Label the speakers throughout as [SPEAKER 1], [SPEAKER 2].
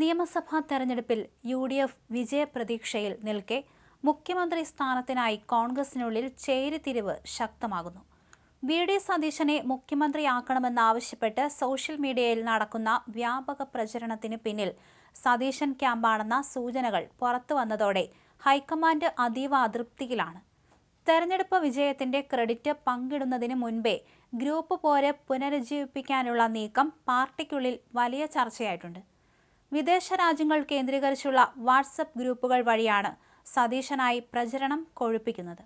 [SPEAKER 1] നിയമസഭാ തെരഞ്ഞെടുപ്പിൽ UDF വിജയപ്രതീക്ഷയിൽ നിൽക്കെ മുഖ്യമന്ത്രി സ്ഥാനത്തിനായി കോൺഗ്രസിനുള്ളിൽ ചേരിതിരിവ് ശക്തമാകുന്നു. VD സതീശനെ മുഖ്യമന്ത്രിയാക്കണമെന്നാവശ്യപ്പെട്ട് സോഷ്യൽ മീഡിയയിൽ നടക്കുന്ന വ്യാപക പ്രചരണത്തിന് പിന്നിൽ സതീശൻ ക്യാമ്പാണെന്ന സൂചനകൾ പുറത്തുവന്നതോടെ ഹൈക്കമാൻഡ് അതീവ അതൃപ്തിയിലാണ്. തെരഞ്ഞെടുപ്പ് വിജയത്തിന്റെ ക്രെഡിറ്റ് പങ്കിടുന്നതിന് മുൻപേ ഗ്രൂപ്പ് പോര് പുനരുജ്ജീവിപ്പിക്കാനുള്ള നീക്കം പാർട്ടിക്കുള്ളിൽ വലിയ ചർച്ചയായിട്ടുണ്ട്. വിദേശ രാജ്യങ്ങൾ കേന്ദ്രീകരിച്ചുള്ള വാട്സപ്പ് ഗ്രൂപ്പുകൾ വഴിയാണ് സതീശനായി പ്രചരണം കൊഴുപ്പിക്കുന്നത്.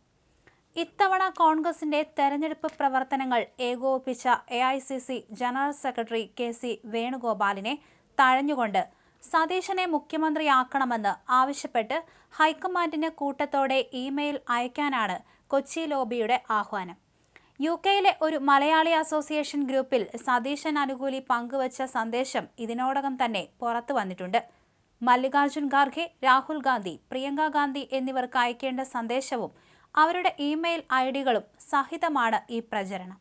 [SPEAKER 1] ഇത്തവണ കോൺഗ്രസിന്റെ തെരഞ്ഞെടുപ്പ് പ്രവർത്തനങ്ങൾ ഏകോപിപ്പിച്ച AICC ജനറൽ സെക്രട്ടറി KC വേണുഗോപാലിനെ തഴഞ്ഞുകൊണ്ട് സതീശനെ മുഖ്യമന്ത്രിയാക്കണമെന്ന് ആവശ്യപ്പെട്ട് ഹൈക്കമാൻഡിന് കൂട്ടത്തോടെ ഇമെയിൽ അയക്കാനാണ് കൊച്ചി ലോബിയുടെ ആഹ്വാനം. UK-യിലെ ഒരു മലയാളി അസോസിയേഷൻ ഗ്രൂപ്പിൽ സതീശൻ അനുകൂലി പങ്കുവച്ച സന്ദേശം ഇതിനോടകം തന്നെ പുറത്തു വന്നിട്ടുണ്ട്. മല്ലികാർജുൻ ഖാർഗെ, രാഹുൽ ഗാന്ധി, പ്രിയങ്ക ഗാന്ധി എന്നിവർക്ക് അയക്കേണ്ട സന്ദേശവും അവരുടെ ഇമെയിൽ ഐഡികളും സഹിതമാണ് ഈ പ്രചരണം.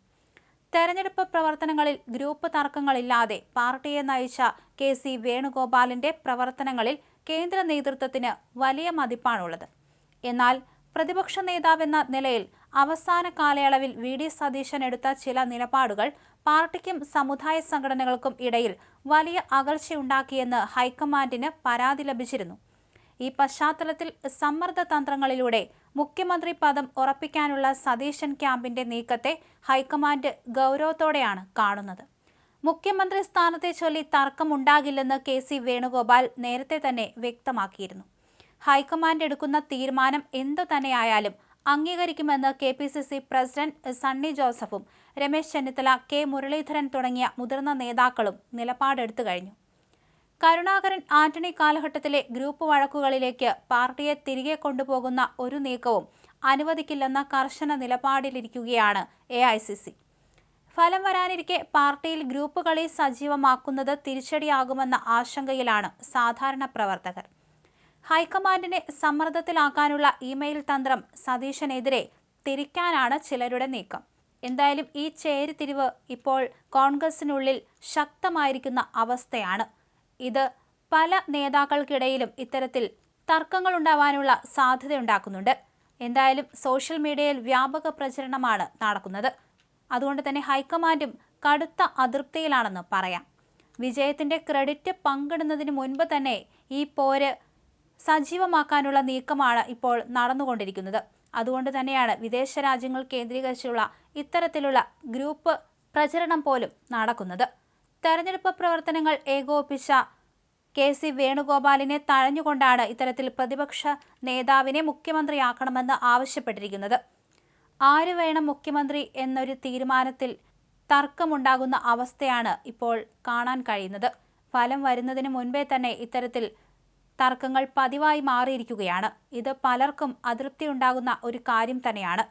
[SPEAKER 1] തെരഞ്ഞെടുപ്പ് പ്രവർത്തനങ്ങളിൽ ഗ്രൂപ്പ് തർക്കങ്ങളില്ലാതെ പാർട്ടിയെ നയിച്ച KC വേണുഗോപാലിന്റെ പ്രവർത്തനങ്ങളിൽ കേന്ദ്ര നേതൃത്വത്തിന് വലിയ മതിപ്പാണുള്ളത്. എന്നാൽ പ്രതിപക്ഷ നേതാവെന്ന നിലയിൽ അവസാന കാലയളവിൽ VD സതീശൻ എടുത്ത ചില നിലപാടുകൾ പാർട്ടിക്കും സമുദായ സംഘടനകൾക്കും ഇടയിൽ വലിയ അകൽച്ചയുണ്ടാക്കിയെന്ന് ഹൈക്കമാൻഡിന് പരാതി ലഭിച്ചിരുന്നു. ഈ പശ്ചാത്തലത്തിൽ സമ്മർദ്ദ തന്ത്രങ്ങളിലൂടെ മുഖ്യമന്ത്രി പദം ഉറപ്പിക്കാനുള്ള സതീശൻ ക്യാമ്പിന്റെ നീക്കത്തെ ഹൈക്കമാൻഡ് ഗൗരവത്തോടെയാണ് കാണുന്നത്. മുഖ്യമന്ത്രി സ്ഥാനത്തെ ചൊല്ലി തർക്കമുണ്ടാകില്ലെന്ന് KC വേണുഗോപാൽ നേരത്തെ തന്നെ വ്യക്തമാക്കിയിരുന്നു. ഹൈക്കമാൻഡ് എടുക്കുന്ന തീരുമാനം എന്തു തന്നെയായാലും അംഗീകരിക്കുമെന്ന് KPCC പ്രസിഡന്റ് സണ്ണി ജോസഫും രമേശ് ചെന്നിത്തല, K മുരളീധരൻ തുടങ്ങിയ മുതിർന്ന നേതാക്കളും നിലപാടെടുത്തു കഴിഞ്ഞു. കരുണാകരൻ ആന്റണി കാലഘട്ടത്തിലെ ഗ്രൂപ്പ് വഴക്കുകളിലേക്ക് പാർട്ടിയെ തിരികെ കൊണ്ടുപോകുന്ന ഒരു നീക്കവും അനുവദിക്കില്ലെന്ന കർശന നിലപാടിലിരിക്കുകയാണ് AICC. ഫലം വരാനിരിക്കെ പാർട്ടിയിൽ ഗ്രൂപ്പ് കളി സജീവമാക്കുന്നത് തിരിച്ചടിയാകുമെന്ന ആശങ്കയിലാണ് സാധാരണ പ്രവർത്തകർ. ഹൈക്കമാൻഡിനെ സമ്മർദ്ദത്തിലാക്കാനുള്ള ഇമെയിൽ തന്ത്രം സതീശനെതിരെ തിരിക്കാനാണ് ചിലരുടെ നീക്കം. എന്തായാലും ഈ ചേരിതിരിവ് ഇപ്പോൾ കോൺഗ്രസിനുള്ളിൽ ശക്തമായിരിക്കുന്ന അവസ്ഥയാണ്. ഇത് പല നേതാക്കൾക്കിടയിലും ഇത്തരത്തിൽ തർക്കങ്ങൾ ഉണ്ടാവാനുള്ള സാധ്യതയുണ്ടാക്കുന്നുണ്ട്. എന്തായാലും സോഷ്യൽ മീഡിയയിൽ വ്യാപക പ്രചരണമാണ് നടക്കുന്നത്. അതുകൊണ്ട് തന്നെ ഹൈക്കമാൻഡും കടുത്ത അതൃപ്തിയിലാണെന്ന് പറയാം. വിജയത്തിന്റെ ക്രെഡിറ്റ് പങ്കിടുന്നതിന് മുൻപ് തന്നെ ഈ പോര് സജീവമാക്കാനുള്ള നീക്കമാണ് ഇപ്പോൾ നടന്നുകൊണ്ടിരിക്കുന്നത്. അതുകൊണ്ട് തന്നെയാണ് വിദേശ രാജ്യങ്ങൾ കേന്ദ്രീകരിച്ചുള്ള ഇത്തരത്തിലുള്ള ഗ്രൂപ്പ് പ്രചരണം പോലും നടക്കുന്നത്. തെരഞ്ഞെടുപ്പ് പ്രവർത്തനങ്ങൾ ഏകോപിപ്പിച്ച KC വേണുഗോപാലിനെ തഴഞ്ഞുകൊണ്ടാണ് ഇത്തരത്തിൽ പ്രതിപക്ഷ നേതാവിനെ മുഖ്യമന്ത്രിയാക്കണമെന്ന് ആവശ്യപ്പെട്ടിരിക്കുന്നത്. ആര് വേണം മുഖ്യമന്ത്രി എന്നൊരു തീരുമാനത്തിൽ തർക്കമുണ്ടാകുന്ന അവസ്ഥയാണ് ഇപ്പോൾ കാണാൻ കഴിയുന്നത്. ഫലം വരുന്നതിന് മുൻപേ തന്നെ ഇത്തരത്തിൽ തർക്കങ്ങൾ പതിവായി മാറിയിരിക്കുകയാണ്. ഇത് പലർക്കും അതൃപ്തിയുണ്ടാകുന്ന ഒരു കാര്യം തന്നെയാണ്.